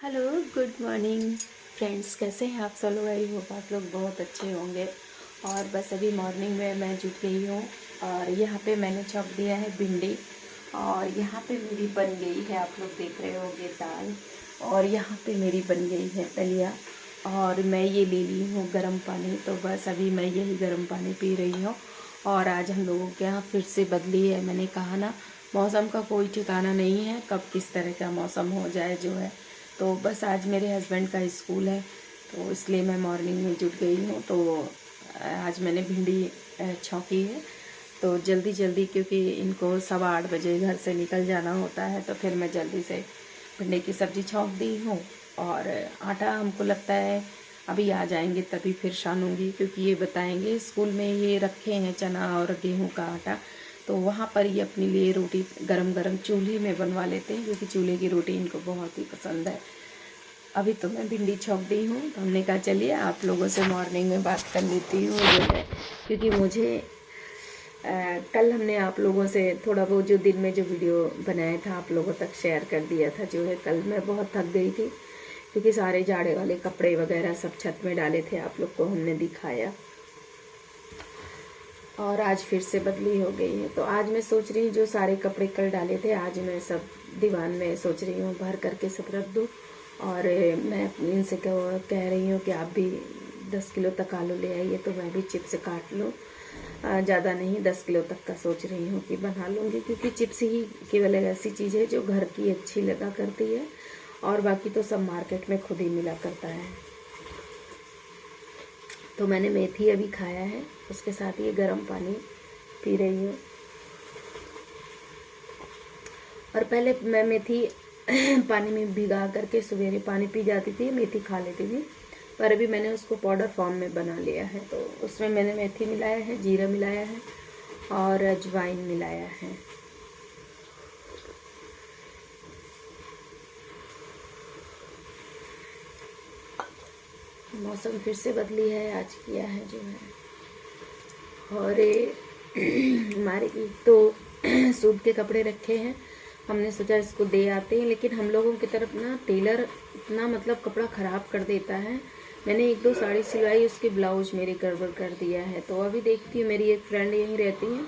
Hello, good morning friends. कैसे हैं आप सब लोग? आई होप आप लोग बहुत अच्छे होंगे। और बस अभी मॉर्निंग में मैं जुट गई हूँ और यहाँ पे मैंने छौंक दिया है भिंडी। और यहाँ पे मेरी बन गई है, आप लोग देख रहे होंगे, दाल। और यहाँ पे मेरी बन गई है दलिया। और मैं ये ले ली हूँ गर्म पानी, तो बस अभी मैं यही गर्म पानी पी रही हूँ। और आज हम लोगों के यहाँ फिर से बदली है। मैंने कहा ना, मौसम का कोई ठिकाना नहीं है, कब किस तरह का मौसम हो जाए जो है। तो बस आज मेरे हस्बैंड का स्कूल है, तो इसलिए मैं मॉर्निंग में जुट गई हूँ। तो आज मैंने भिंडी छौंकी है, तो जल्दी जल्दी, क्योंकि इनको 8:15 बजे घर से निकल जाना होता है, तो फिर मैं जल्दी से भिंडी की सब्ज़ी छौंक दी हूँ। और आटा हमको लगता है अभी आ जाएंगे तभी फिर छानूंगी, क्योंकि ये बताएंगे स्कूल में ये रखे हैं चना और गेहूं का आटा, तो वहाँ पर ये अपने लिए रोटी गरम गरम चूल्हे में बनवा लेते हैं, क्योंकि चूल्हे की रोटी इनको बहुत ही पसंद है। अभी तो मैं भिंडी छौंक दी हूँ, तो हमने कहा चलिए आप लोगों से मॉर्निंग में बात कर लेती हूँ जो है, क्योंकि मुझे कल हमने आप लोगों से थोड़ा बहुत जो दिन में जो वीडियो बनाया था आप लोगों तक शेयर कर दिया था जो है। कल मैं बहुत थक गई थी, क्योंकि सारे जाड़े वाले कपड़े वगैरह सब छत में डाले थे, आप लोग को हमने दिखाया। और आज फिर से बदली हो गई है, तो आज मैं सोच रही हूँ जो सारे कपड़े कल डाले थे आज मैं सब दीवान में सोच रही हूँ भर करके सब रख दूँ। और मैं इनसे कह रही हूँ कि आप भी 10 किलो तक आलू ले आइए, तो मैं भी चिप्स काट लूँ। ज़्यादा नहीं, 10 किलो तक का सोच रही हूँ कि बना लूँगी, क्योंकि चिप्स ही केवल एक ऐसी चीज़ है जो घर की अच्छी लगा करती है, और बाकी तो सब मार्केट में खुद ही मिला करता है। तो मैंने मेथी अभी खाया है, उसके साथ ये गर्म पानी पी रही हूँ। और पहले मैं मेथी पानी में भिगा करके सवेरे पानी पी जाती थी, मेथी खा लेती थी, पर अभी मैंने उसको पाउडर फॉर्म में बना लिया है। तो उसमें मैंने मेथी मिलाया है, जीरा मिलाया है और अजवाइन मिलाया है। मौसम फिर से बदली है, आज किया है जो है। और हमारे तो सूट के कपड़े रखे हैं, हमने सोचा इसको दे आते हैं, लेकिन हम लोगों की तरफ ना टेलर इतना मतलब कपड़ा ख़राब कर देता है। मैंने 1-2 साड़ी सिलवाई, उसके ब्लाउज मेरे गड़बड़ कर दिया है। तो अभी देखती हूँ, मेरी एक फ्रेंड यहीं रहती हैं,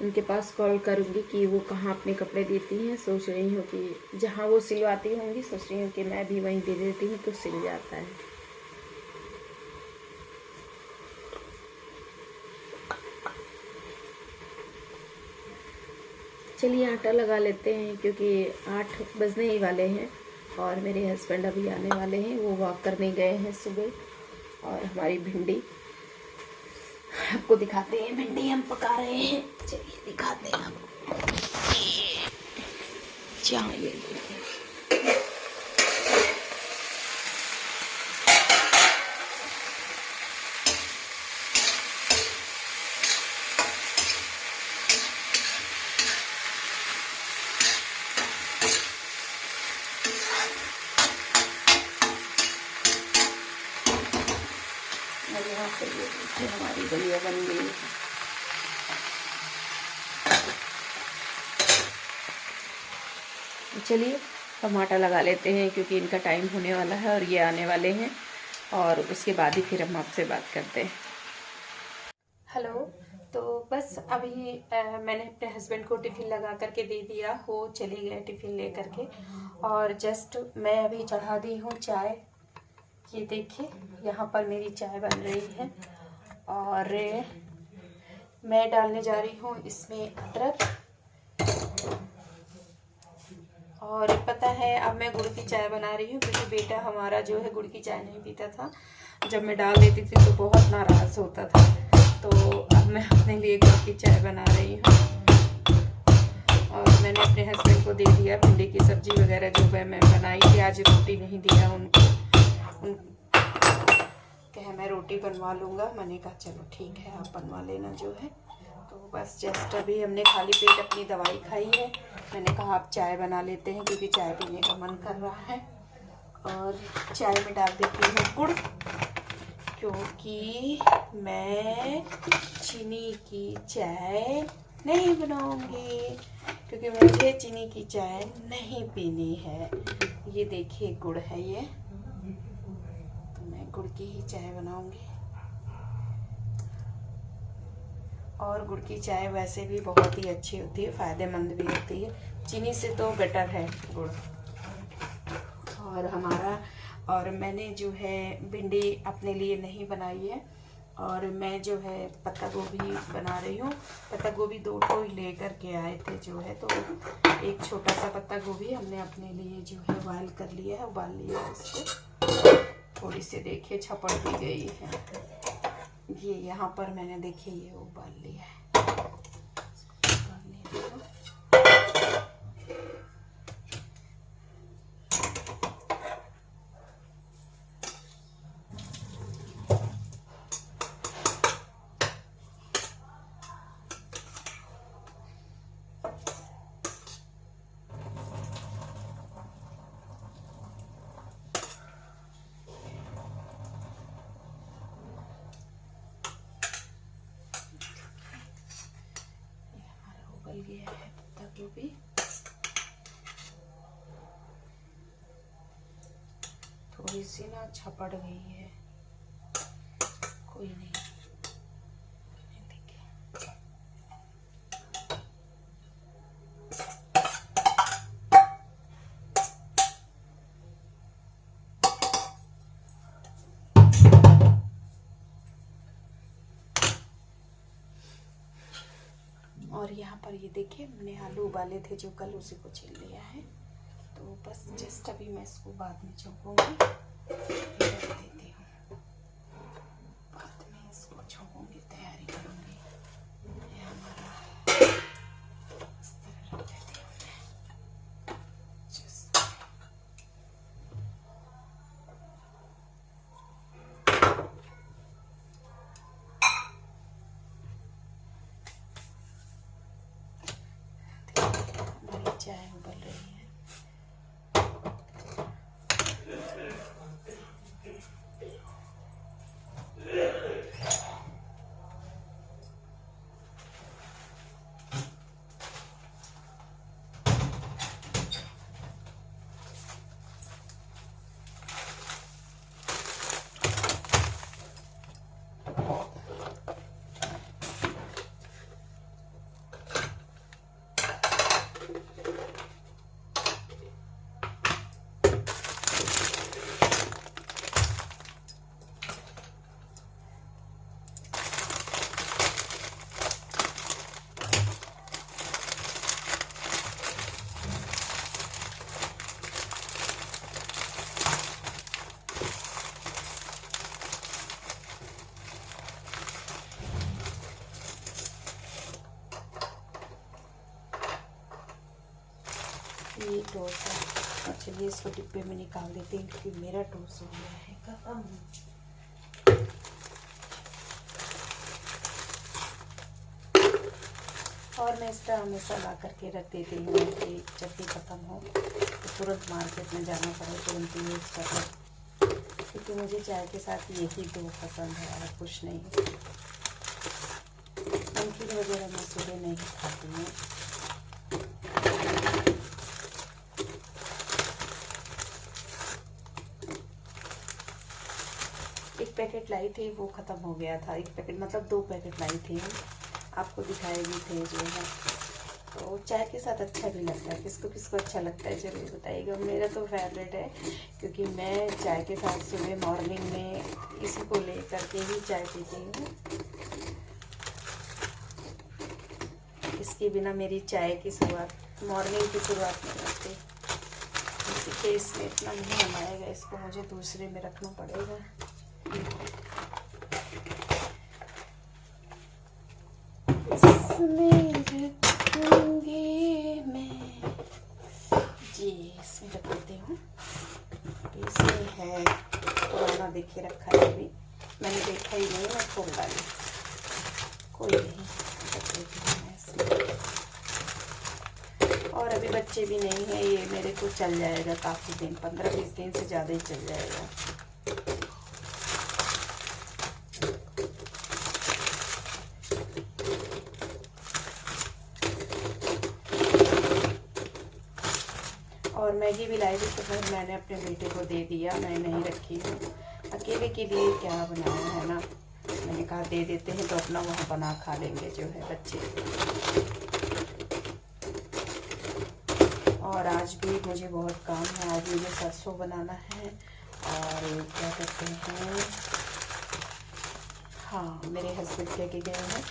उनके पास कॉल करूँगी कि वो कहाँ अपने कपड़े देती हैं। सोच रही हूँ कि जहाँ वो सिलवाती होंगी, सोच रही हूँ कि मैं भी वहीं दे देती हूँ, तो सिल जाता है। चलिए आटा लगा लेते हैं, क्योंकि 8 बजने ही वाले हैं और मेरे हस्बैंड अभी आने वाले हैं, वो वॉक करने गए हैं सुबह। और हमारी भिंडी आपको दिखाते हैं, भिंडी हम पका रहे हैं, चलिए दिखाते हैं आपको। चाहिए और यहाँ पे ये देखिए हमारी दलिया बन गई है। चलिए टमाटर लगा लेते हैं, क्योंकि इनका टाइम होने वाला है और ये आने वाले हैं, और उसके बाद ही फिर हम आपसे बात करते हैं। हेलो। तो बस अभी मैंने अपने हस्बैंड को टिफ़िन लगा करके दे दिया, वो चले गए टिफ़िन ले करके। और जस्ट मैं अभी चढ़ा दी हूँ चाय। ये देखिए यहाँ पर मेरी चाय बन रही है, और मैं डालने जा रही हूँ इसमें अदरक। और पता है अब मैं गुड़ की चाय बना रही हूँ, क्योंकि बेटा हमारा जो है गुड़ की चाय नहीं पीता था। जब मैं डाल देती थी तो बहुत नाराज़ होता था, तो अब मैं अपने लिए गुड़ की चाय बना रही हूँ। और मैंने अपने हस्बैंड को दे दिया भिंडी की सब्ज़ी वगैरह जो मैं बनाई थी, आज रोटी नहीं दिया उनको, कहे मैं रोटी बनवा लूँगा। मैंने कहा चलो ठीक है आप बनवा लेना जो है। तो बस जस्ट अभी हमने खाली पेट अपनी दवाई खाई है, मैंने कहा आप चाय बना लेते हैं, क्योंकि चाय पीने का मन कर रहा है। और चाय में डाल देती हूँ गुड़, क्योंकि मैं चीनी की चाय नहीं बनाऊंगी, क्योंकि मुझे चीनी की चाय नहीं पीनी है। ये देखिए गुड़ है ये, तो मैं गुड़ की ही चाय बनाऊंगी। और गुड़ की चाय वैसे भी बहुत ही अच्छी होती है, फ़ायदेमंद भी होती है, चीनी से तो बेटर है गुड़। और मैंने जो है भिंडी अपने लिए नहीं बनाई है, और मैं जो है पत्ता गोभी बना रही हूँ। पत्ता गोभी 2 ठो ले करके आए थे जो है, तो एक छोटा सा पत्ता गोभी हमने अपने लिए जो है बॉयल कर लिया है, उबाल लिया है इसको। थोड़ी सी देखिए छपड़ दी गई है, ये यहाँ पर मैंने देखिए ये उबाल लिया है। उबल गया है पत्ता गोभी, थोड़ी सी ना छपड़ गई है, कोई नहीं। और यहाँ पर ये देखिए मैंने आलू उबाले थे जो कल, उसी को छील लिया है। तो बस जस्ट अभी मैं इसको बाद में छौंकूंगी, रख देती हूँ, बाद में इसको छौंकूंगी, तैयारी करूँगी। ये हमारा इस तरह रख देती हूँ मैं, जस्ट हमारी चाय उबल रही है। ये टोस्ट है, और चलिए इसको डिब्बे में निकाल देते हैं, क्योंकि मेरा टोस्ट हो गया है खत्म। और मैं इस तरह हमेशा ला करके रख देती हूँ कि जब भी ख़त्म हो तो तुरंत मार्केट में जाना पड़े तुरंत यूज़ कर लो, क्योंकि मुझे चाय के साथ यही 2 पसंद है और कुछ नहीं। नमकीन वगैरह मैं सुबह नहीं खाती हूँ। एक पैकेट लाई थी, वो ख़त्म हो गया था। एक पैकेट मतलब 2 पैकेट लाई थी, आपको दिखाए भी थे जो है। तो चाय के साथ अच्छा भी लगता है, किसको किसको अच्छा लगता है जरूर बताइएगा। मेरा तो फेवरेट है, क्योंकि मैं चाय के साथ सुबह मॉर्निंग में इसी को ले करके ही चाय पीती हूँ। इसके बिना मेरी चाय की शुरुआत, मॉर्निंग की शुरुआत नहीं होती। इसी केस में इतना नहीं बनाएगा, इसको मुझे दूसरे में रखना पड़ेगा। इसमें रखूंगी मैं जी, इसमें रख देती हूँ। इसमें है पुराना, देखे रखा है, अभी मैंने देखा ही नहीं, मैं खोल डाली, कोई नहीं, रख देती हूँ मैं इसमें। और अभी बच्चे भी नहीं हैं, ये मेरे को चल जाएगा काफ़ी दिन, 15-20 दिन से ज़्यादा ही चल जाएगा। और मैगी भी लाई थी तो फिर मैंने अपने बेटे को दे दिया, मैं नहीं रखी हूँ। अकेले के लिए क्या बनाया है ना, मैंने कहा दे देते हैं तो अपना वहाँ बना खा लेंगे जो है बच्चे। और आज भी मुझे बहुत काम है, आज मुझे सरसों बनाना है और क्या कहते हैं, हाँ मेरे हस्बैंड कह गए हैं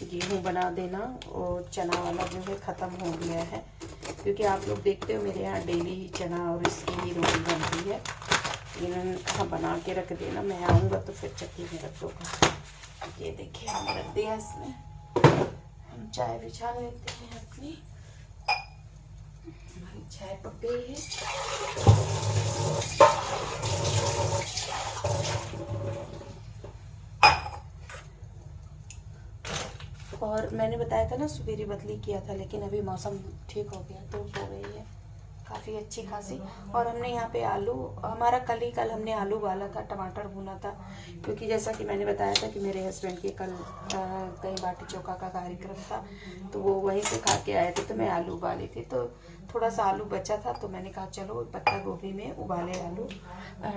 गेहूँ बना देना, और चना वाला जो है ख़त्म हो गया है, क्योंकि आप लोग देखते हो मेरे यहाँ डेली चना और इसकी ही रोटी बनती है। इन्होंने कहा बना के रख देना, मैं आऊँगा तो फिर चक्की में रख दूँगा। ये देखिए हमने रख दिया इसमें। हम चाय बिछा लेते हैं अपनी, हमारी चाय पक गई है। और मैंने बताया था ना सवेरे बदली किया था, लेकिन अभी मौसम ठीक हो गया, धूप हो गई है काफ़ी अच्छी खासी। और हमने यहाँ पे आलू, हमारा कल हमने आलू उबाला था, टमाटर भुना था, क्योंकि जैसा कि मैंने बताया था कि मेरे हस्बैंड के कल कहीं बाटी चोखा का कार्यक्रम था, तो वो वहीं से खा के आए थे, तो मैं आलू उबाली थी, तो थोड़ा सा आलू बचा था, तो मैंने कहा चलो पत्ता गोभी में उबाले आलू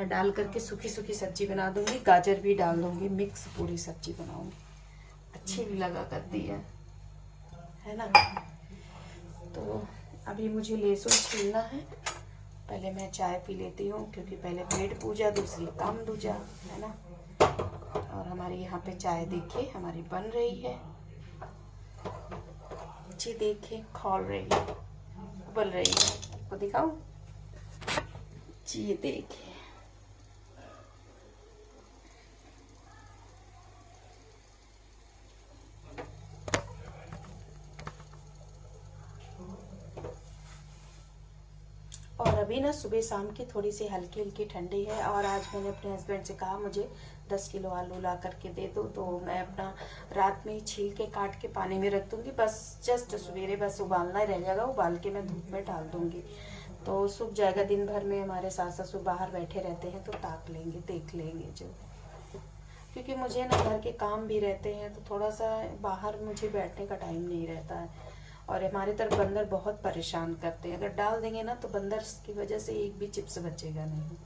डाल करके सूखी सूखी सब्जी बना दूँगी, गाजर भी डाल दूँगी, मिक्स पूरी सब्जी बनाऊँगी, अच्छी भी लगा करती है ना। तो अभी मुझे लहसुन छीलना है, पहले मैं चाय पी लेती हूँ, क्योंकि पहले पेट पूजा दूसरी काम दूजा, है ना। और हमारी यहाँ पे चाय देखिए हमारी बन रही है, जी देखिए खौल रही है, उबल रही है, आपको दिखाऊं जी, ये देखिए। और अभी ना सुबह शाम की थोड़ी सी हल्की हल्की ठंडी है, और आज मैंने अपने हस्बैंड से कहा मुझे 10 किलो आलू ला करके दे दो, तो मैं अपना रात में ही छील के काट के पानी में रख दूंगी, बस जस्ट सवेरे बस उबालना ही रह जाएगा, उबाल के मैं धूप में डाल दूंगी तो सूख जाएगा। दिन भर में हमारे सास ससुर बाहर बैठे रहते हैं, तो ताक लेंगे, देख लेंगे जो, क्योंकि मुझे ना घर के काम भी रहते हैं, तो थोड़ा सा बाहर मुझे बैठने का टाइम नहीं रहता है। और हमारे तरफ बंदर बहुत परेशान करते हैं, अगर डाल देंगे ना तो बंदर की वजह से एक भी चिप्स बचेगा नहीं।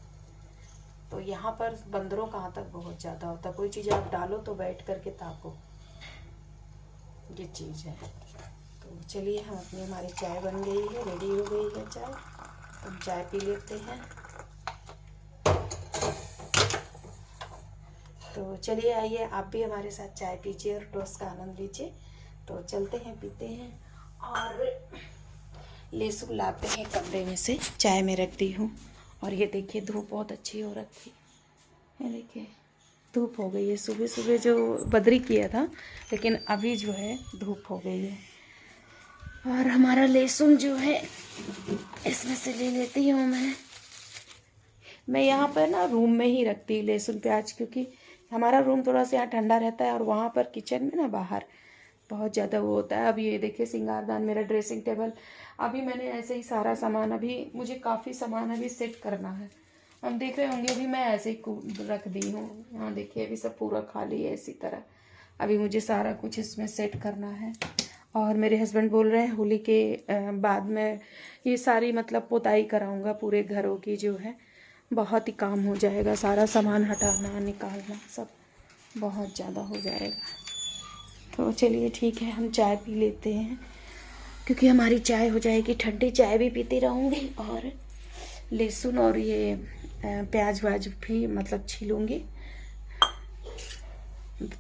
तो यहाँ पर बंदरों का आतंक बहुत ज़्यादा होता है, कोई चीज़ आप डालो तो बैठ करके ताको, ये चीज़ है। तो चलिए हम अपनी, हमारी चाय बन गई है, रेडी हो गई है चाय, हम चाय पी लेते हैं। तो चलिए आइए आप भी हमारे साथ चाय पीजिए और टोस्ट का आनंद लीजिए। तो चलते हैं, पीते हैं, और लहसुन लाते हैं कमरे में से, चाय में रख दी हूँ। और ये देखिए धूप बहुत अच्छी हो रखी है, ये देखिए धूप हो गई है, सुबह सुबह जो बदरी किया था, लेकिन अभी जो है धूप हो गई है। और हमारा लहसुन जो है इसमें से ले लेती हूँ मैं यहाँ पर ना रूम में ही रखती हूँ लहसुन प्याज, क्योंकि हमारा रूम थोड़ा सा यहाँ ठंडा रहता है, और वहाँ पर किचन में ना बाहर बहुत ज़्यादा वो होता है। अभी ये देखिए सिंगारदान, मेरा ड्रेसिंग टेबल, अभी मैंने ऐसे ही सारा सामान, अभी मुझे काफ़ी सामान अभी सेट करना है, हम देख रहे होंगे, अभी मैं ऐसे ही रख दी हूँ। यहाँ देखिए अभी सब पूरा खाली है, इसी तरह अभी मुझे सारा कुछ इसमें सेट करना है। और मेरे हस्बैंड बोल रहे हैं होली के बाद में ये सारी मतलब पुताई कराऊंगा पूरे घरों की, जो है बहुत ही काम हो जाएगा, सारा सामान हटाना निकालना सब बहुत ज़्यादा हो जाएगा। तो चलिए ठीक है, हम चाय पी लेते हैं, क्योंकि हमारी चाय हो जाएगी ठंडी, चाय भी पीती रहूँगी, और लहसुन और ये प्याज व्याज भी मतलब छीलूँगी,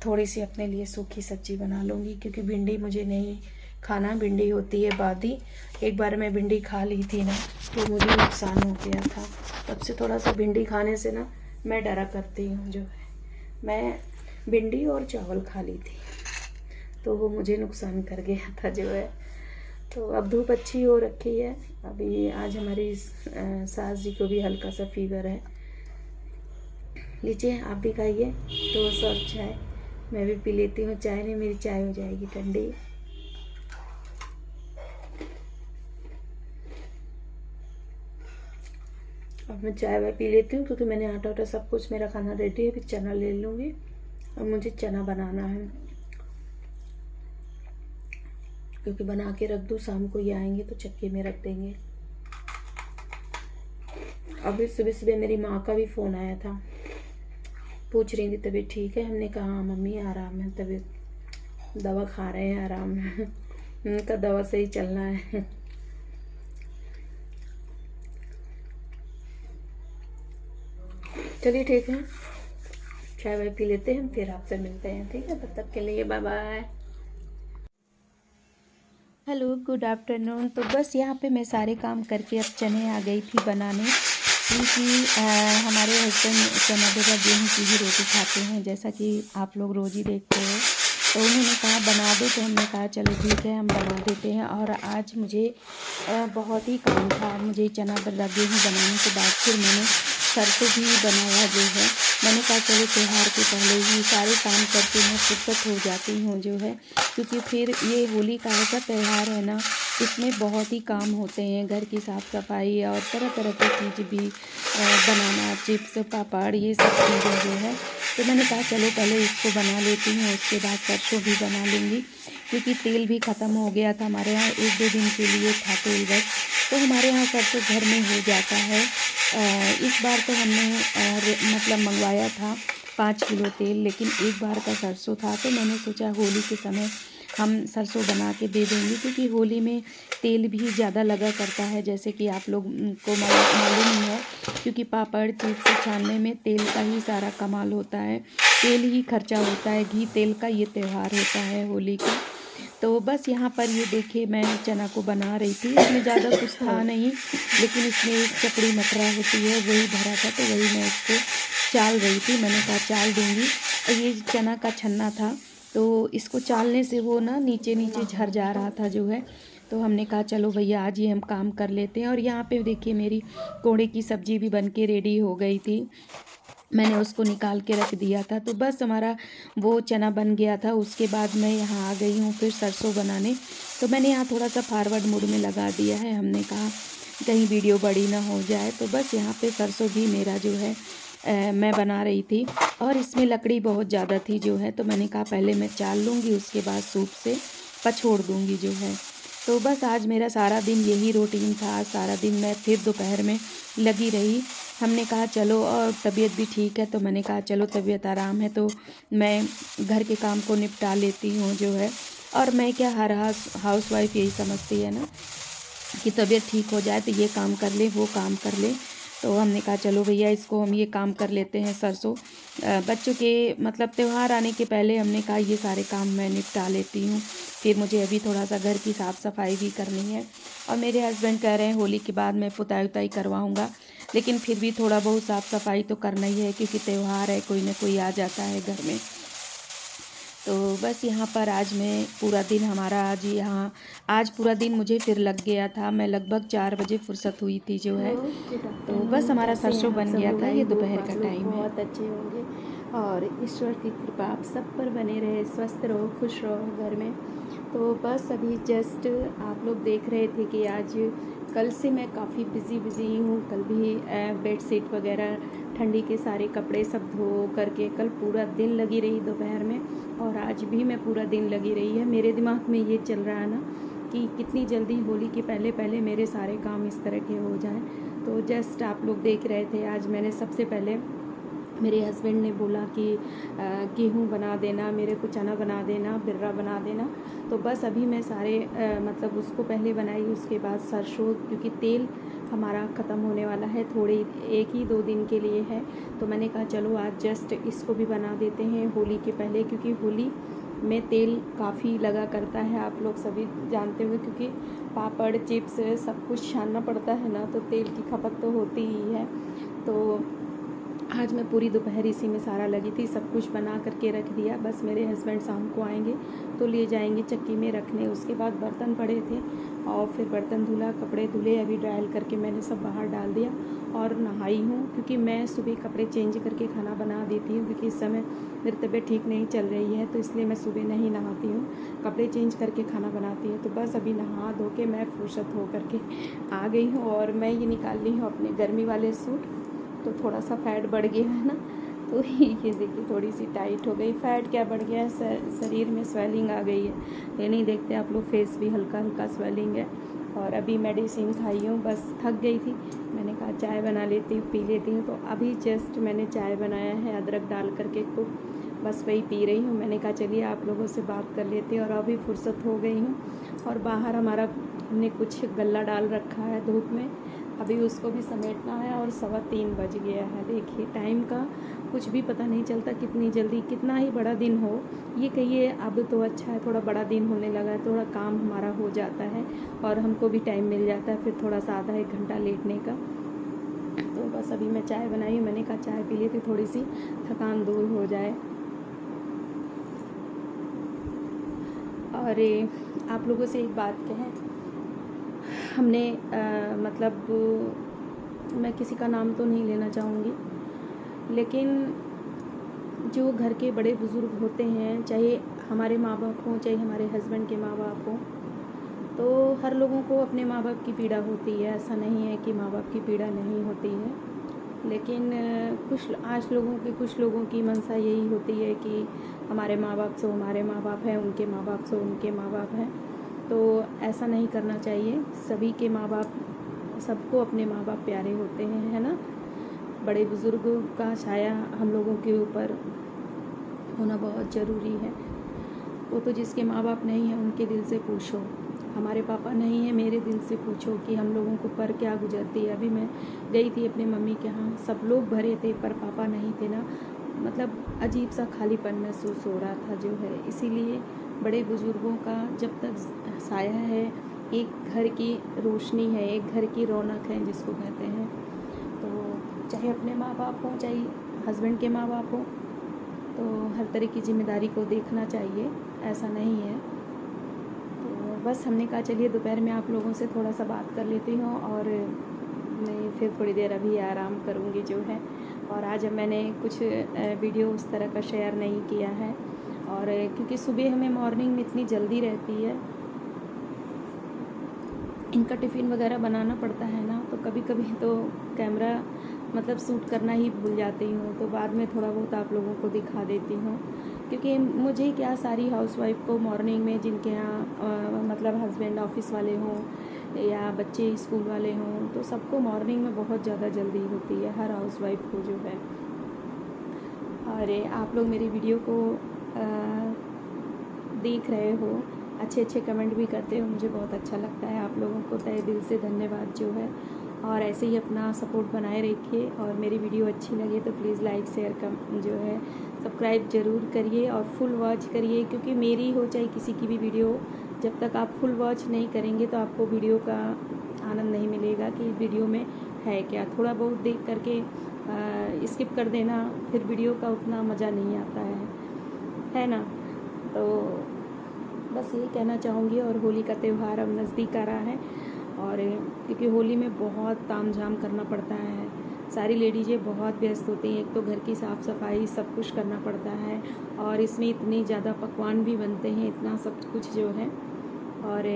थोड़ी सी अपने लिए सूखी सब्जी बना लूँगी, क्योंकि भिंडी मुझे नहीं खाना, भिंडी होती है बादी, एक बार मैं भिंडी खा ली थी ना तो मुझे नुकसान हो गया था, तब से थोड़ा सा भिंडी खाने से ना मैं डरा करती हूँ, जो है मैं भिंडी और चावल खा ली थी तो वो मुझे नुकसान कर गया था, जो है। तो अब धूप अच्छी हो रखी है, अभी आज हमारी सास जी को भी हल्का सा फीवर है। लीजिए आप भी खाइए टोस्ट और चाय, मैं भी पी लेती हूँ चाय, नहीं मेरी चाय हो जाएगी ठंडी। अब मैं चाय वाय पी लेती हूँ, क्योंकि मैंने आटा वाटा सब कुछ, मेरा खाना रेडी है, फिर चना ले लूँगी, और मुझे चना बनाना है, क्योंकि बना के रख दूँ, शाम को ये आएंगे तो चक्की में रख देंगे। अभी सुबह सुबह मेरी माँ का भी फ़ोन आया था, पूछ रही थी तबीयत ठीक है। हमने कहा हाँ मम्मी आराम है, तबीयत दवा खा रहे हैं, आराम है। उनका दवा से ही चलना है। चलिए ठीक है, चाय वाय पी लेते हैं, फिर आपसे मिलते हैं, ठीक है? तब तक के लिए bye bye. Hello, good afternoon. तो बस यहाँ पे मैं सारे काम करके अब चने आ गई थी बनाने, क्योंकि हमारे हस्बैंड चना दाल गेहूँ की ही रोटी खाते हैं, जैसा कि आप लोग रोज़ ही देखते हो। तो उन्होंने कहा बना दो, तो हमने कहा चलो ठीक है हम बना देते हैं। और आज मुझे बहुत ही काम था। मुझे चना दाल गेहूँ बनाने के बाद फिर मैंने सरसों भी बनाया जो है। मैंने कहा चलो त्यौहार के पहले ही सारे काम करके मैं फुर्सत हो जाती हूँ जो है, क्योंकि फिर ये होली का ऐसा त्यौहार है ना, इसमें बहुत ही काम होते हैं, घर की साफ़ सफाई और तरह तरह की चीज़ भी बनाना, चिप्स पापड़ ये सब चीज़ें जो है। तो मैंने कहा चलो पहले इसको बना लेती हूँ, उसके बाद सरसों भी बना लूँगी, क्योंकि तेल भी ख़त्म हो गया था हमारे यहाँ, 1-2 दिन के लिए था तेल बस। तो हमारे यहाँ सरसों घर में हो जाता है। इस बार तो हमने मतलब मंगवाया था 5 किलो तेल, लेकिन एक बार का सरसों था, तो मैंने सोचा होली के समय हम सरसों बना के दे देंगे, क्योंकि होली में तेल भी ज़्यादा लगा करता है, जैसे कि आप लोग को मालूम ही है, क्योंकि पापड़ चिप्स छानने में तेल का ही सारा कमाल होता है, तेल ही खर्चा होता है, घी तेल का ये त्यौहार होता है होली का। तो बस यहाँ पर ये देखिए मैं चना को बना रही थी, इसमें ज़्यादा कुछ था नहीं, लेकिन इसमें एक चपड़ी मटरा होती है वही भरा था, तो वही मैं इसको चाल रही थी। मैंने कहा चाल दूँगी। और ये चना का छन्ना था, तो इसको चालने से वो ना नीचे नीचे झर जा रहा था जो है। तो हमने कहा चलो भैया आज ये हम काम कर लेते हैं। और यहाँ पे देखिए मेरी कोड़े की सब्ज़ी भी बन के रेडी हो गई थी, मैंने उसको निकाल के रख दिया था। तो बस हमारा वो चना बन गया था। उसके बाद मैं यहाँ आ गई हूँ फिर सरसों बनाने। तो मैंने यहाँ थोड़ा सा फॉरवर्ड मोड में लगा दिया है, हमने कहा कहीं वीडियो बड़ी ना हो जाए। तो बस यहाँ पे सरसों भी मेरा जो है मैं बना रही थी, और इसमें लकड़ी बहुत ज़्यादा थी जो है, तो मैंने कहा पहले मैं चाल लूँगी, उसके बाद सूप से पछोड़ दूँगी जो है। तो बस आज मेरा सारा दिन यही रूटीन था। सारा दिन मैं फिर दोपहर में लगी रही। हमने कहा चलो, और तबीयत भी ठीक है, तो मैंने कहा चलो तबीयत आराम है तो मैं घर के काम को निपटा लेती हूँ जो है। और मैं क्या, हर हाउस वाइफ यही समझती है ना कि तबीयत ठीक हो जाए तो ये काम कर ले वो काम कर ले। तो हमने कहा चलो भैया इसको हम ये काम कर लेते हैं सरसों। बच्चों के मतलब त्यौहार आने के पहले हमने कहा ये सारे काम मैं निपटा लेती हूँ। फिर मुझे अभी थोड़ा सा घर की साफ़ सफाई भी करनी है, और मेरे हस्बैंड कह रहे हैं होली के बाद मैं पुताई उताई करवाऊँगा, लेकिन फिर भी थोड़ा बहुत साफ़ सफाई तो करना ही है, क्योंकि त्यौहार है, कोई ना कोई आ जाता है घर में। तो बस यहाँ पर आज मैं पूरा दिन हमारा आज पूरा दिन मुझे फिर लग गया था। मैं लगभग 4 बजे फुर्सत हुई थी जो है। तो बस हमारा सरसों बन गया था। ये दोपहर का टाइम है। बहुत अच्छे होंगे, और ईश्वर की कृपा आप सब पर बने रहे, स्वस्थ रहो, खुश रहो घर में। तो बस अभी जस्ट आप लोग देख रहे थे कि आज कल से मैं काफ़ी बिज़ी हूँ। कल भी बेडशीट वगैरह, ठंडी के सारे कपड़े सब धो करके कल पूरा दिन लगी रही दोपहर में, और आज भी मैं पूरा दिन लगी रही है। मेरे दिमाग में ये चल रहा है ना कि कितनी जल्दी होली के पहले पहले मेरे सारे काम इस तरह के हो जाएं। तो जस्ट आप लोग देख रहे थे, आज मैंने सबसे पहले मेरे हस्बैंड ने बोला कि गेहूँ बना देना, मेरे को चना बना देना, बिर्रा बना देना। तो बस अभी मैं सारे मतलब उसको पहले बनाई, उसके बाद सरसों, क्योंकि तेल हमारा ख़त्म होने वाला है, थोड़े 1 ही 2 दिन के लिए है। तो मैंने कहा चलो आज जस्ट इसको भी बना देते हैं होली के पहले, क्योंकि होली में तेल काफ़ी लगा करता है, आप लोग सभी जानते हुए, क्योंकि पापड़ चिप्स सब कुछ छानना पड़ता है ना, तो तेल की खपत तो होती ही है। तो आज मैं पूरी दोपहर इसी में सारा लगी थी, सब कुछ बना करके रख दिया। बस मेरे हस्बैंड शाम को आएंगे तो ले जाएंगे चक्की में रखने। उसके बाद बर्तन पड़े थे, और फिर बर्तन धुला, कपड़े धुले, अभी ड्रायल करके मैंने सब बाहर डाल दिया, और नहाई हूँ, क्योंकि मैं सुबह कपड़े चेंज करके खाना बना देती हूँ, क्योंकि इस समय मेरी तबीयत ठीक नहीं चल रही है, तो इसलिए मैं सुबह नहीं नहाती हूँ, कपड़े चेंज करके खाना बनाती हूँ। तो बस अभी नहा धो के मैं फुर्सत हो करके आ गई हूँ, और मैं ये निकाल ली हूँ अपने गर्मी वाले सूट। तो थोड़ा सा फैट बढ़ गया है ना, तो ये देखिए थोड़ी सी टाइट हो गई। फैट क्या बढ़ गया है, शरीर में स्वेलिंग आ गई है, ये नहीं देखते आप लोग, फेस भी हल्का हल्का स्वेलिंग है। और अभी मेडिसिन खाई हूँ, बस थक गई थी, मैंने कहा चाय बना लेती हूँ, पी लेती हूँ। तो अभी जस्ट मैंने चाय बनाया है अदरक डाल करके खूब, बस वही पी रही हूँ। मैंने कहा चलिए आप लोगों से बात कर लेते हैं। और अभी फुर्सत हो गई हूँ, और बाहर हमारा हमने कुछ गल्ला डाल रखा है धूप में, अभी उसको भी समेटना है। और 3:15 बज गया है। देखिए टाइम का कुछ भी पता नहीं चलता, कितनी जल्दी, कितना ही बड़ा दिन हो, ये कहिए अब तो अच्छा है, थोड़ा बड़ा दिन होने लगा है, थोड़ा काम हमारा हो जाता है और हमको भी टाइम मिल जाता है फिर थोड़ा सा आधा एक घंटा लेटने का। तो बस अभी मैं चाय बनाई, मैंने कहा चाय पी लेती, थोड़ी सी थकान दूर हो जाए। और आप लोगों से एक बात कहें, हमने मतलब मैं किसी का नाम तो नहीं लेना चाहूँगी, लेकिन जो घर के बड़े बुज़ुर्ग होते हैं, चाहे हमारे माँ बाप हों, चाहे हमारे हस्बैंड के माँ बाप हों, तो हर लोगों को अपने माँ बाप की पीड़ा होती है। ऐसा नहीं है कि माँ बाप की पीड़ा नहीं होती है, लेकिन कुछ लोगों की मंशा यही होती है कि हमारे माँ बाप से हमारे माँ बाप हैं, उनके माँ बाप से उनके माँ बाप हैं। तो ऐसा नहीं करना चाहिए। सभी के माँ बाप, सबको अपने माँ बाप प्यारे होते हैं, है ना। बड़े बुज़ुर्गों का छाया हम लोगों के ऊपर होना बहुत ज़रूरी है। वो तो जिसके माँ बाप नहीं हैं उनके दिल से पूछो, हमारे पापा नहीं है मेरे दिल से पूछो कि हम लोगों को पर क्या गुजरती है। अभी मैं गई थी अपने मम्मी के यहाँ, सब लोग भरे थे पर पापा नहीं थे ना, मतलब अजीब सा खालीपन महसूस हो रहा था जो है। इसीलिए बड़े बुज़ुर्गों का जब तक साया है, एक घर की रोशनी है, एक घर की रौनक है जिसको कहते हैं। तो चाहे अपने माँ बाप हों, चाहे हस्बैंड के माँ बाप हों, तो हर तरह की ज़िम्मेदारी को देखना चाहिए, ऐसा नहीं है। तो बस हमने कहा चलिए दोपहर में आप लोगों से थोड़ा सा बात कर लेती हूँ, और मैं फिर थोड़ी देर अभी आराम करूँगी जो है। और आज मैंने कुछ वीडियो उस तरह का शेयर नहीं किया है, और क्योंकि सुबह हमें मॉर्निंग में इतनी जल्दी रहती है, इनका टिफ़िन वगैरह बनाना पड़ता है ना, तो कभी कभी तो कैमरा मतलब शूट करना ही भूल जाती हूँ। तो बाद में थोड़ा बहुत आप लोगों को दिखा देती हूँ, क्योंकि मुझे क्या, सारी हाउसवाइफ को मॉर्निंग में जिनके यहाँ मतलब हस्बैंड ऑफिस वाले हों या बच्चे स्कूल वाले हों, तो सबको मॉर्निंग में बहुत ज़्यादा जल्दी होती है, हर हाउसवाइफ को जो है। और आप लोग मेरी वीडियो को देख रहे हो, अच्छे अच्छे कमेंट भी करते हो, मुझे बहुत अच्छा लगता है। आप लोगों को तहे दिल से धन्यवाद जो है। और ऐसे ही अपना सपोर्ट बनाए रखिए, और मेरी वीडियो अच्छी लगे तो प्लीज़ लाइक शेयर कम जो है सब्सक्राइब ज़रूर करिए और फुल वॉच करिए, क्योंकि मेरी हो चाहे किसी की भी वीडियो, जब तक आप फुल वॉच नहीं करेंगे तो आपको वीडियो का आनंद नहीं मिलेगा कि वीडियो में है क्या। थोड़ा बहुत देख करके स्किप कर देना, फिर वीडियो का उतना मज़ा नहीं आता है ना। तो बस यही कहना चाहूँगी। और होली का त्यौहार अब नज़दीक आ रहा है, और क्योंकि होली में बहुत तामझाम करना पड़ता है, सारी लेडीज़ें बहुत व्यस्त होती हैं। एक तो घर की साफ़ सफाई सब कुछ करना पड़ता है, और इसमें इतने ज़्यादा पकवान भी बनते हैं, इतना सब कुछ जो है, और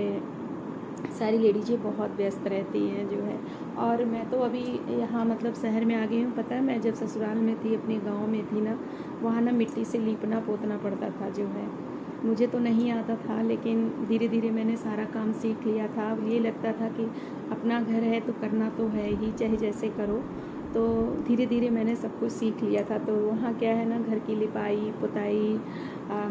सारी लेडीज़ें बहुत व्यस्त रहती हैं जो है। और मैं तो अभी यहाँ मतलब शहर में आ गई हूँ। पता है, मैं जब ससुराल में थी, अपने गांव में थी ना, वहाँ ना मिट्टी से लीपना पोतना पड़ता था जो है। मुझे तो नहीं आता था, लेकिन धीरे धीरे मैंने सारा काम सीख लिया था। अब ये लगता था कि अपना घर है तो करना तो है ही, चाहे जैसे करो। तो धीरे धीरे मैंने सब कुछ सीख लिया था। तो वहाँ क्या है ना, घर की लिपाई पुताई,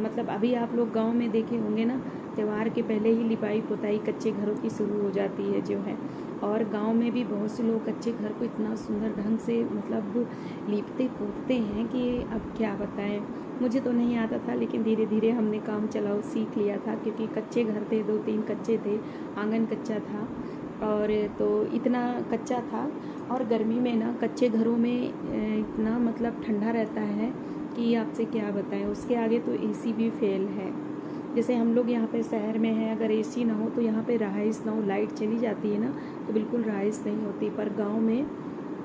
मतलब अभी आप लोग गांव में देखे होंगे ना, त्यौहार के पहले ही लिपाई पुताई कच्चे घरों की शुरू हो जाती है जो है। और गांव में भी बहुत से लोग कच्चे घर को इतना सुंदर ढंग से मतलब लीपते पोतते हैं कि अब क्या बताएं। मुझे तो नहीं आता था, लेकिन धीरे धीरे हमने काम चलाओ सीख लिया था, क्योंकि कच्चे घर थे, 2-3 कच्चे थे, आंगन कच्चा था, और तो इतना कच्चा था। और गर्मी में ना कच्चे घरों में इतना मतलब ठंडा रहता है कि आपसे क्या बताएं। उसके आगे तो एसी भी फेल है। जैसे हम लोग यहाँ पे शहर में हैं, अगर एसी ना हो तो यहाँ पे रहाइश ना हो, लाइट चली जाती है ना तो बिल्कुल रहाइश नहीं होती। पर गांव में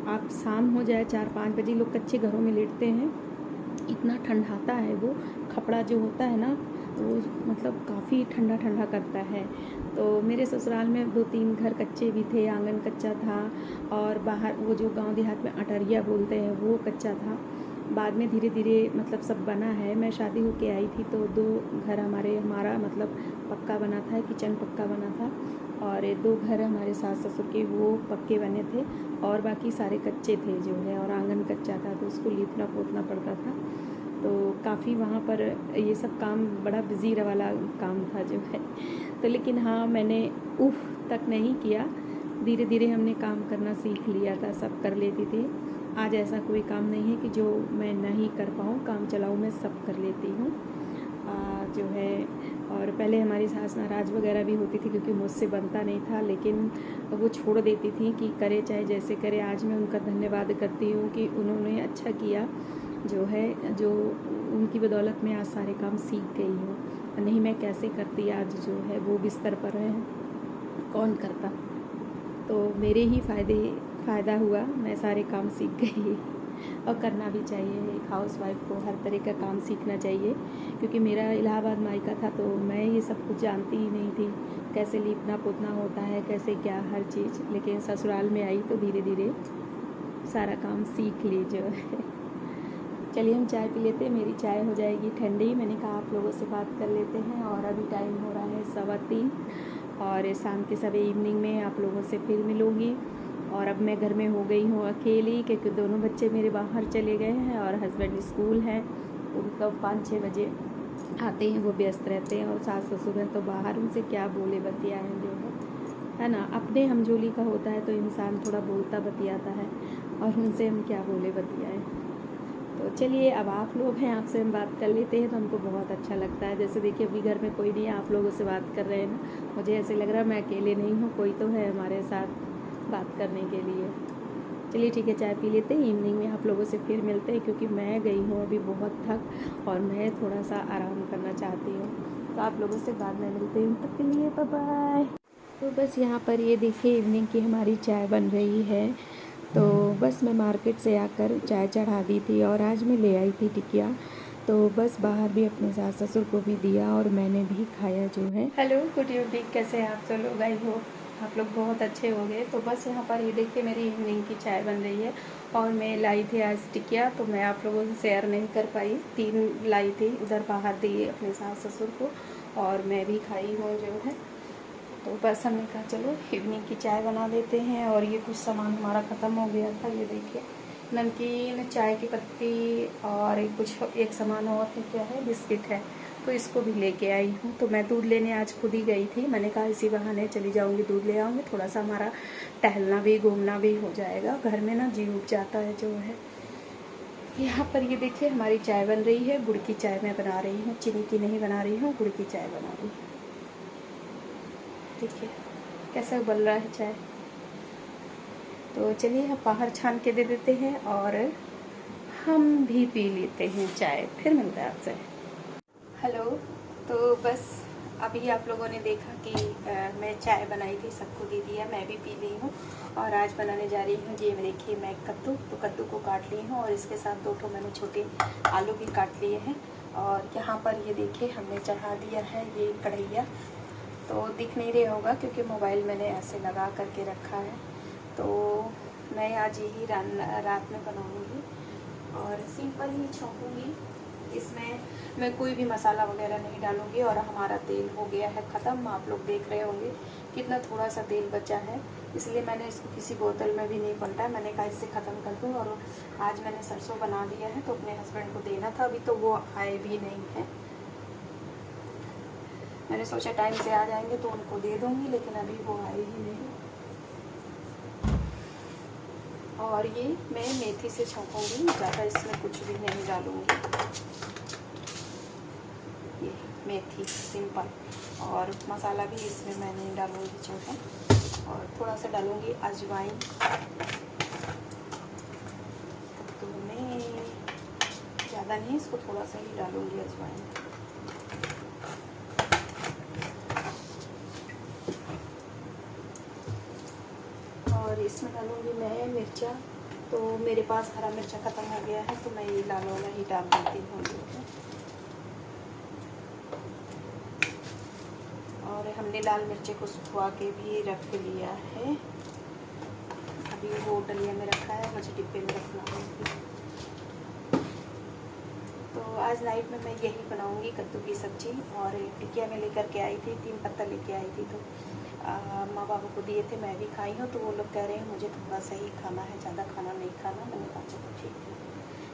आप शाम हो जाए 4-5 बजे, लोग कच्चे घरों में लेटते हैं, इतना ठंडाता है वो खपड़ा जो होता है ना, वो मतलब काफ़ी ठंडा ठंडा करता है। तो मेरे ससुराल में 2-3 घर कच्चे भी थे, आंगन कच्चा था, और बाहर वो जो गांव देहात में अटरिया बोलते हैं वो कच्चा था। बाद में धीरे धीरे मतलब सब बना है। मैं शादी होके आई थी तो 2 घर हमारा मतलब पक्का बना था, किचन पक्का बना था, और 2 घर हमारे सास ससुर के वो पक्के बने थे, और बाकी सारे कच्चे थे जो है, और आंगन कच्चा था तो उसको लीपना पोतना पड़ता था। तो काफ़ी वहाँ पर ये सब काम बड़ा बिज़ी वाला काम था जो है। तो लेकिन हाँ, मैंने उफ तक नहीं किया, धीरे धीरे हमने काम करना सीख लिया था, सब कर लेती थी। आज ऐसा कोई काम नहीं है कि जो मैं नहीं कर पाऊँ, काम चलाऊँ, मैं सब कर लेती हूँ जो है। और पहले हमारी सास नाराज़ वगैरह भी होती थी क्योंकि मुझसे बनता नहीं था, लेकिन वो छोड़ देती थी कि करे चाहे जैसे करे। आज मैं उनका धन्यवाद करती हूँ कि उन्होंने अच्छा किया जो है, जो उनकी बदौलत में आज सारे काम सीख गई हूँ, नहीं मैं कैसे करती आज जो है, वो बिस्तर पर है, कौन करता। तो मेरे ही फ़ायदा हुआ, मैं सारे काम सीख गई। और करना भी चाहिए, एक हाउसवाइफ को हर तरह का काम सीखना चाहिए, क्योंकि मेरा इलाहाबाद मायका था तो मैं ये सब कुछ जानती ही नहीं थी, कैसे लीपना पोतना होता है, कैसे क्या हर चीज़। लेकिन ससुराल में आई तो धीरे धीरे सारा काम सीख ली जो है। चलिए हम चाय पी लेते हैं, मेरी चाय हो जाएगी ठंडी। मैंने कहा आप लोगों से बात कर लेते हैं, और अभी टाइम हो रहा है 3:15, और शाम के समय इवनिंग में आप लोगों से फिर मिलूँगी। और अब मैं घर में हो गई हूँ अकेली, क्योंकि दोनों बच्चे मेरे बाहर चले गए हैं और हस्बैंड स्कूल है, उनका 5-6 बजे आते हैं, वो व्यस्त रहते हैं, और सास ससुर हैं तो बाहर, उनसे क्या बोले बतियाएँ जो है ना। अपने हमजोली का होता है तो इंसान थोड़ा बोलता बतियाता है, और उनसे हम क्या बोले बतियाएँ। तो चलिए, अब आप लोग हैं, आपसे हम बात कर लेते हैं तो हमको बहुत अच्छा लगता है। जैसे देखिए अभी घर में कोई नहीं है, आप लोगों से बात कर रहे हैं ना, मुझे ऐसे लग रहा है मैं अकेले नहीं हूँ, कोई तो है हमारे साथ बात करने के लिए। चलिए ठीक है, चाय पी लेते हैं, इवनिंग में आप लोगों से फिर मिलते हैं, क्योंकि मैं गई हूँ अभी बहुत थक, और मैं थोड़ा सा आराम करना चाहती हूँ। तो आप लोगों से बाद में मिलते हैं, तब के लिए बाय बाय। तो बस यहाँ पर ये देखिए इवनिंग की हमारी चाय बन रही है। तो बस मैं मार्केट से आकर चाय चढ़ा दी थी, और आज मैं ले आई थी टिकिया, तो बस बाहर भी अपने सास ससुर को भी दिया और मैंने भी खाया जो है। हेलो गुड इवनिंग, कैसे हैं आप सब लोग? आई हो आप लोग बहुत अच्छे हो गए। तो बस यहाँ पर ये देखिए मेरी इवनिंग की चाय बन रही है, और मैं लाई थी आज टिकिया, तो मैं आप लोगों से शेयर नहीं कर पाई। 3 लाई थी, उधर बाहर दी अपने सास ससुर को, और मैं भी खाई हूँ जो है। तो बस हमने कहा चलो इवनिंग की चाय बना देते हैं। और ये कुछ सामान हमारा ख़त्म हो गया था, ये देखिए नमकीन, चाय की पत्ती, और एक सामान और है, क्या है, बिस्किट है, तो इसको भी लेके आई हूँ। तो मैं दूध लेने आज खुद ही गई थी, मैंने कहा इसी बहाने चली जाऊँगी, दूध ले आऊँगी, थोड़ा सा हमारा टहलना भी घूमना भी हो जाएगा, घर में ना जी उब जाता है जो है। यहाँ पर ये देखिए हमारी चाय बन रही है, गुड़ की चाय मैं बना रही हूँ, चीनी की नहीं बना रही हूँ, गुड़ की चाय बना रही हूँ। देखिए कैसे उबल रहा है चाय। तो चलिए हम बाहर छान के दे देते हैं, और हम भी पी लेते हैं चाय, फिर मिलते हैं आपसे। हेलो, तो बस अभी आप लोगों ने देखा कि मैं चाय बनाई थी, सबको दे दिया, मैं भी पी ली हूँ। और आज बनाने जा रही हूँ, ये देखिए मैं कद्दू, तो कद्दू को काट ली हूँ, और इसके साथ 2 मैंने छोटे आलू भी काट लिए हैं। और यहाँ पर ये देखिए हमने चढ़ा दिया है ये कढ़ैया, तो दिख नहीं रहा होगा क्योंकि मोबाइल मैंने ऐसे लगा करके रखा है। तो मैं आज यही रात में बनाऊंगी, और सिंपल ही छौंकूंगी। इसमें मैं कोई भी मसाला वगैरह नहीं डालूंगी। और हमारा तेल हो गया है ख़त्म, आप लोग देख रहे होंगे कितना थोड़ा सा तेल बचा है, इसलिए मैंने इसको किसी बोतल में भी नहीं पलटा, मैंने कहा इससे ख़त्म कर दूँ। और आज मैंने सरसों बना दिया है, तो अपने हस्बैंड को देना था, अभी तो वो आए भी नहीं हैं। मैंने सोचा टाइम से आ जाएंगे तो उनको दे दूंगी, लेकिन अभी वो आए ही नहीं। और ये मैं मेथी से छौंकूंगी, ज़्यादा इसमें कुछ भी नहीं डालूंगी, ये मेथी सिंपल। और मसाला भी इसमें मैं नहीं डालूंगी जो है, और थोड़ा सा डालूंगी अजवाइन, तो मैं ज़्यादा नहीं, इसको थोड़ा सा ही डालूंगी अजवाइन। और इसमें डालूंगी मैं मिर्चा, तो मेरे पास हरा मिर्चा ख़त्म हो गया है, तो मैं ये लाल वाला ही डाल देती हूँ जो है। और हमने लाल मिर्चे को सुखवा के भी रख लिया है, अभी वो डलिया में रखा है, मुझे डिब्बे में रखना होगा। आज नाइट में मैं यही बनाऊंगी, कद्दू की सब्जी। और टिकिया में लेकर के आई थी, 3 पत्ता लेके आई थी, तो माँ बाबा को दिए थे, मैं भी खाई हूँ। तो वो लोग कह रहे हैं मुझे थोड़ा सा ही खाना है, ज़्यादा खाना नहीं खाना। मैंने कहा चलो ठीक है।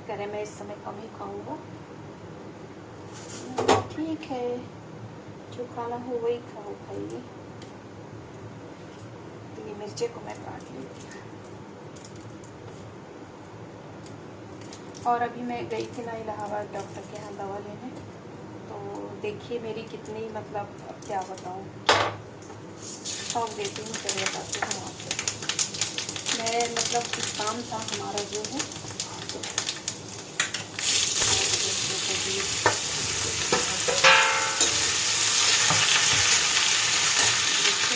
कह रहे मैं इस समय कम ही खाऊँगा। ठीक है, जो खाना हो वही खाओ भाई। तो ये मिर्चे को मैं काट लेती हूँ। और अभी मैं गई थी ना इलाहाबाद डॉक्टर के यहाँ दवा लेने, तो देखिए मेरी कितनी, मतलब अब क्या बताऊँ, शौक देती हूँ, चलिए बताती हूँ आपको। मैं मतलब कुछ काम था हमारा जो है,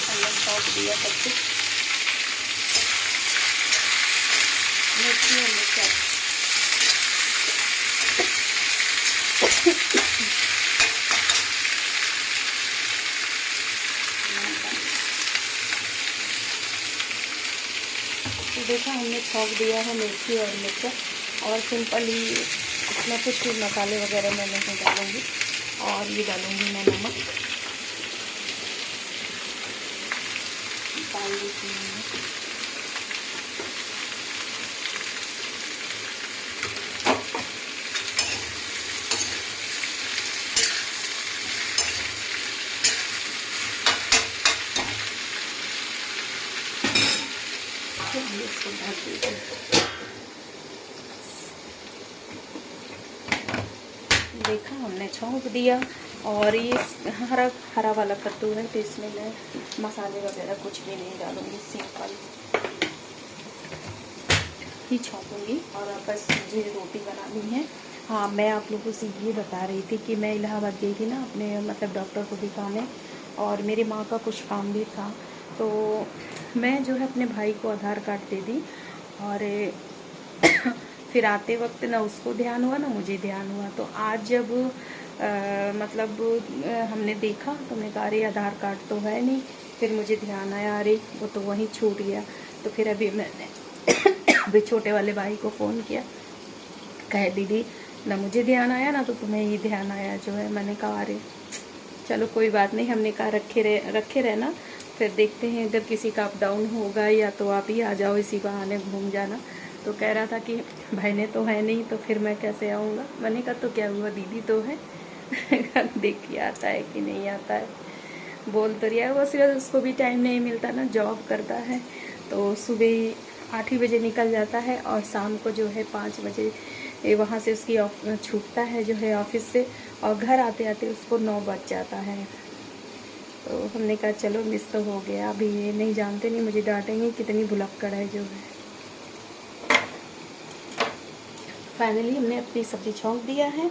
हमने शौक दिया सब कुछ, मिर्ची और मिर्चा। तो देखा हमने छौंक दिया है मिर्ची और मिर्चा, और सिंपल ही इसमें कुछ भी मसाले वगैरह मैं नहीं डालूँगी। और ये डालूँगी मैं नमक, डाल देती हूँ। इसको ढक दीजिए। देखा हमने छौंक दिया। और ये हरा वाला कद्दू है, तो इसमें मैं मसाले वगैरह कुछ भी नहीं डालूंगी, सिंपल ही छौंकूंगी। और बस मुझे रोटी बनानी है। हाँ, मैं आप लोगों से ये बता रही थी कि मैं इलाहाबाद गई थी ना अपने मतलब डॉक्टर को दिखाने, और मेरी माँ का कुछ काम भी था, तो मैं जो है अपने भाई को आधार कार्ड दे दी। और फिर आते वक्त ना उसको ध्यान हुआ ना मुझे ध्यान हुआ। तो आज जब मतलब हमने देखा तो मैं कहा अरे आधार कार्ड तो है नहीं। फिर मुझे ध्यान आया अरे वो तो वहीं छूट गया। तो फिर अभी मैंने अभी छोटे वाले भाई को फ़ोन किया, कहे दीदी ना मुझे ध्यान आया ना तो तुम्हें ही ध्यान आया जो है। मैंने कहा अरे चलो कोई बात नहीं, हमने कहा रखे रहना, फिर देखते हैं अगर किसी का अप डाउन होगा या तो आप ही आ जाओ, इसी बहाने घूम जाना। तो कह रहा था कि भाई ने तो है नहीं तो फिर मैं कैसे आऊँगा। मैंने कहा तो क्या हुआ, दीदी तो है। देखिए आता है कि नहीं आता है, बोल तो रहा है। वो सिर्फ उसको भी टाइम नहीं मिलता ना, जॉब करता है, तो सुबह 8 ही बजे निकल जाता है और शाम को जो है 5 बजे वहाँ से उसकी छूटता है जो है ऑफिस से, और घर आते आते उसको 9 बज जाता है। तो हमने कहा चलो मिस तो हो गया। अभी ये नहीं जानते, नहीं मुझे डांटेंगे कितनी भुलक्कड़ है जो है। फाइनली हमने अपनी सब्ज़ी छौंक दिया है,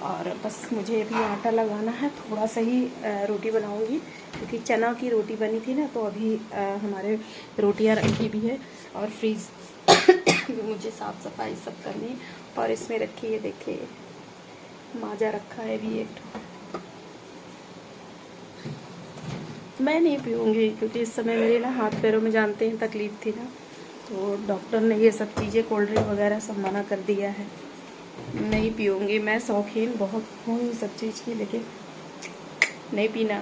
और बस मुझे अभी आटा लगाना है। थोड़ा सा ही रोटी बनाऊंगी, क्योंकि चना की रोटी बनी थी ना, तो अभी हमारे रोटियां रखी भी है, और फ्रीज मुझे साफ़ सफाई सब करनी है। और इसमें रखी है, देखिए माजा रखा है भी एक। मैं नहीं पीऊँगी क्योंकि इस समय मेरे ना हाथ पैरों में जानते हैं तकलीफ़ थी ना, तो डॉक्टर ने ये सब चीज़ें कोल्ड ड्रिंक वगैरह सब मना कर दिया है। नहीं पीऊँगी, मैं शौकीन बहुत हूँ सब चीज़ की, लेकिन नहीं पीना,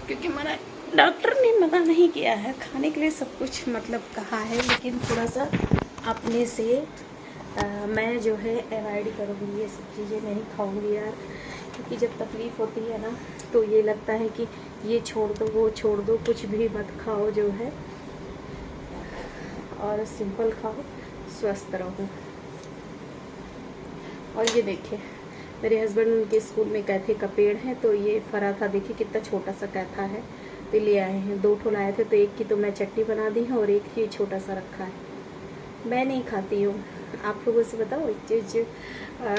क्योंकि मना, डॉक्टर ने मना नहीं किया है, खाने के लिए सब कुछ मतलब कहा है, लेकिन थोड़ा सा अपने से मैं जो है अवॉइड करूँगी, ये सब चीज़ें नहीं खाऊँगी यार। क्योंकि जब तकलीफ़ होती है ना तो ये लगता है कि ये छोड़ दो वो छोड़ दो, कुछ भी मत खाओ जो है, और सिंपल खाओ, स्वस्थ रहो। और ये देखिए मेरे हस्बैंड उनके स्कूल में कैथे का पेड़ है, तो ये फरा था, देखिए कितना छोटा सा कैथा है, तो ले आए हैं। 2 ठो लाए थे, तो एक की तो मैं चटनी बना दी है और एक ही छोटा सा रखा है। मैं नहीं खाती हूँ। आप लोगों से बताओ एक चीज़,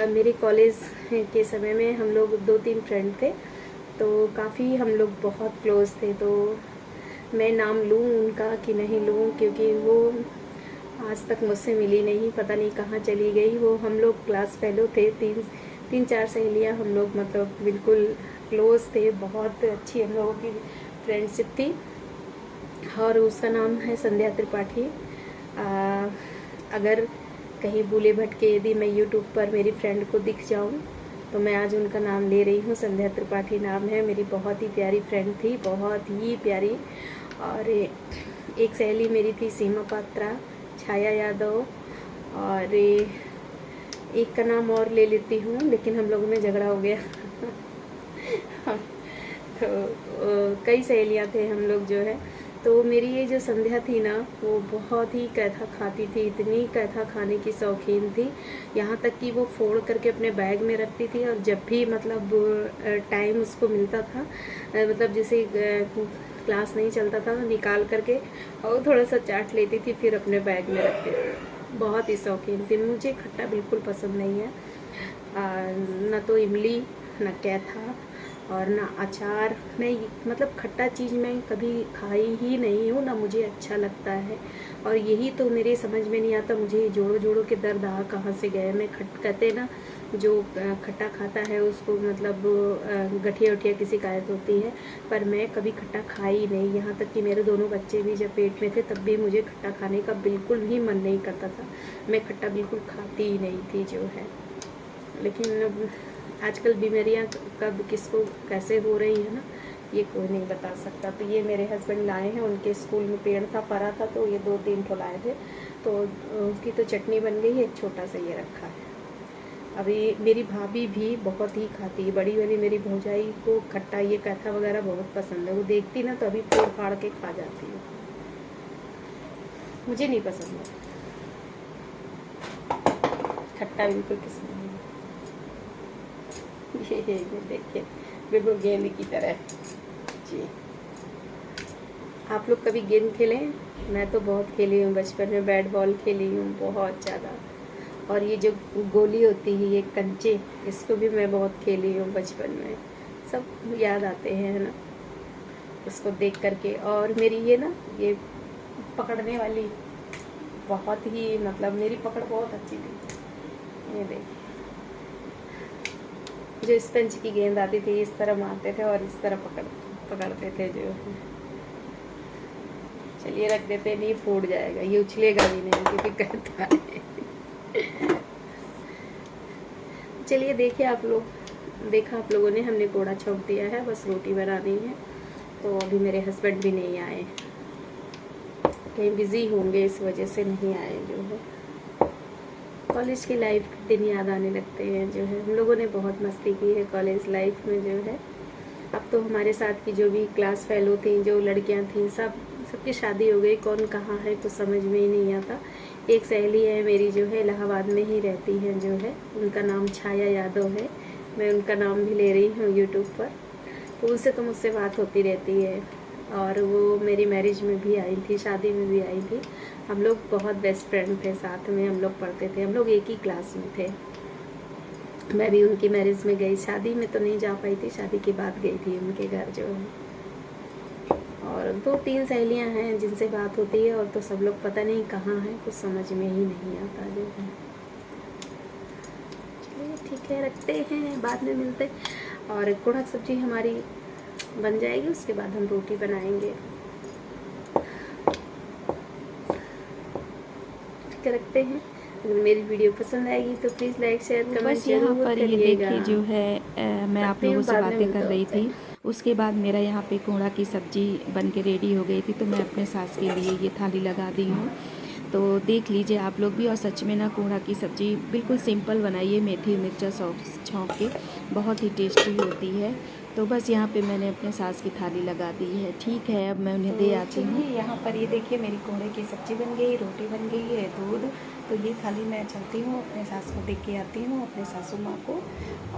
मेरे कॉलेज के समय में हम लोग 2-3 फ्रेंड थे, तो काफ़ी हम लोग बहुत क्लोज थे। तो मैं नाम लूँ उनका कि नहीं लूँ, क्योंकि वो आज तक मुझसे मिली नहीं, पता नहीं कहाँ चली गई वो। हम लोग क्लास फेलो थे, 3-4 सहेलियाँ हम लोग, मतलब बिल्कुल क्लोज थे, बहुत अच्छी हम लोगों की फ्रेंडशिप थी। और उसका नाम है संध्या त्रिपाठी। अगर कहीं भूले भटके यदि मैं यूट्यूब पर मेरी फ्रेंड को दिख जाऊं तो मैं आज उनका नाम ले रही हूँ। संध्या त्रिपाठी नाम है, मेरी बहुत ही प्यारी फ्रेंड थी, बहुत ही प्यारी। और एक सहेली मेरी थी सीमा पात्रा, छाया यादव, और एक का नाम और ले लेती हूँ, लेकिन हम लोगों में झगड़ा हो गया। तो कई सहेलियाँ थे हम लोग जो है। तो मेरी ये जो संध्या थी ना, वो बहुत ही कैथा खाती थी, इतनी कैथा खाने की शौकीन थी, यहाँ तक कि वो फोड़ करके अपने बैग में रखती थी। और जब भी मतलब टाइम उसको मिलता था, मतलब जैसे क्लास नहीं चलता था, तो निकाल करके और थोड़ा सा चाट लेती थी, फिर अपने बैग में रखती थी। बहुत ही शौकीन थी। मुझे खट्टा बिल्कुल पसंद नहीं है, न तो इमली, न कैथा, और ना अचार। मैं मतलब खट्टा चीज़ मैं कभी खाई ही नहीं हूँ, ना मुझे अच्छा लगता है। और यही तो मेरे समझ में नहीं आता, मुझे जोड़ों जोड़ों के दर्द कहाँ से गए। मैं कहते ना, जो खट्टा खाता है उसको मतलब गठिया उठिया की शिकायत होती है, पर मैं कभी खट्टा खाई नहीं। यहाँ तक कि मेरे दोनों बच्चे भी जब पेट में थे, तब भी मुझे खट्टा खाने का बिल्कुल भी मन नहीं करता था। मैं खट्टा बिल्कुल खाती ही नहीं थी जो है। लेकिन आजकल बीमारियां कब किसको कैसे हो रही है ना, ये कोई नहीं बता सकता। तो ये मेरे हस्बैंड लाए हैं, उनके स्कूल में पेड़ था, फरा था, तो ये 2-3 ठो लाए थे। तो उसकी तो चटनी बन गई है, एक छोटा सा ये रखा है। अभी मेरी भाभी भी बहुत ही खाती है, बड़ी वाली मेरी भौजाई को खट्टा ये कैथा वगैरह बहुत पसंद है। वो देखती ना तो अभी फोड़ फाड़ के खा जाती है। मुझे नहीं पसंद है खट्टा, बिल्कुल पसंद नहीं। ये देखिए, बिल्कुल गेंद की तरह जी। आप लोग कभी गेंद खेले? मैं तो बहुत खेली हूँ बचपन में, बैट बॉल खेली हूँ बहुत ज़्यादा। और ये जो गोली होती है, ये कंचे, इसको भी मैं बहुत खेली हूँ बचपन में। सब याद आते हैं, है ना, इसको देख करके। और मेरी ये ना, ये पकड़ने वाली बहुत ही, मतलब मेरी पकड़ बहुत अच्छी थी। ये देखिए, जो स्पंज की गेंद आती थी, इस तरह मारते थे और इस तरह पकड़ते थे जो। चलिए रख देते, नहीं फूट जाएगा, ये उछलेगा भी नहीं क्योंकि कहता है। चलिए देखिए आप लोग, देखा आप लोगों ने, हमने कोड़ा छोंक दिया है, बस रोटी बनानी है। तो अभी मेरे हस्बैंड भी नहीं आए, कहीं बिजी होंगे, इस वजह से नहीं आए जो है। कॉलेज की लाइफ के दिन याद आने लगते हैं जो है। हम लोगों ने बहुत मस्ती की है कॉलेज लाइफ में जो है। अब तो हमारे साथ की जो भी क्लास फेलो थी, जो लड़कियां थी, सबकी शादी हो गई, कौन कहाँ है तो समझ में ही नहीं आता। एक सहेली है मेरी जो है, इलाहाबाद में ही रहती है जो है, उनका नाम छाया यादव है। मैं उनका नाम भी ले रही हूँ यूट्यूब पर, तो उनसे तो मुझसे बात होती रहती है। और वो मेरी मैरिज में भी आई थी, शादी में भी आई थी। हम लोग बहुत बेस्ट फ्रेंड थे, साथ में हम लोग पढ़ते थे, हम लोग एक ही क्लास में थे। मैं भी उनकी मैरिज में गई, शादी में तो नहीं जा पाई थी, शादी के बाद गई थी उनके घर जो है। और 2-3 सहेलियां हैं जिनसे बात होती है, और तो सब लोग पता नहीं कहाँ हैं, कुछ समझ में ही नहीं आता जो है। चलिए ठीक है, रखते हैं, बाद में मिलते हैं। और कोड़ा सब्जी हमारी बन जाएगी, उसके बाद हम रोटी बनाएंगे। ठीक है, रखते हैं। अगर मेरी वीडियो पसंद आएगी तो प्लीज़ लाइक शेयर कमेंट जरूर पर ये करिएगा। देखिए जो है मैं आप रखती लोगों हूँ, से बाद में बातें मिलते कर रही होते थी। हैं। उसके बाद मेरा यहाँ पे कोहड़ा की सब्ज़ी बन के रेडी हो गई थी, तो मैं अपने सास के लिए ये थाली लगा दी हूँ। तो देख लीजिए आप लोग भी। और सच में ना, कोहड़ा की सब्ज़ी बिल्कुल सिंपल बनाइए, मेथी मिर्चा सॉस छौंक के, बहुत ही टेस्टी होती है। तो बस यहाँ पे मैंने अपने सास की थाली लगा दी है। ठीक है, अब मैं उन्हें दे तो आती हूँ। चलिए, यहाँ पर ये देखिए, मेरी कोहड़े की सब्ज़ी बन गई, रोटी बन गई है, दूध। तो ये थाली मैं चलती हूँ, अपने सास को दे के आती हूँ, अपने सासू माँ को।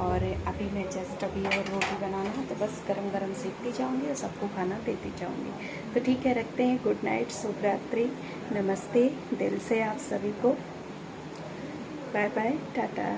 और अभी मैं जस्ट अभी और रोटी बनाना है, तो बस गरम गरम सेकती जाऊँगी और सबको खाना देती जाऊँगी। तो ठीक है, रखते हैं। गुड नाइट, शुभ रात्रि, नमस्ते दिल से आप सभी को। Bye bye, Tata.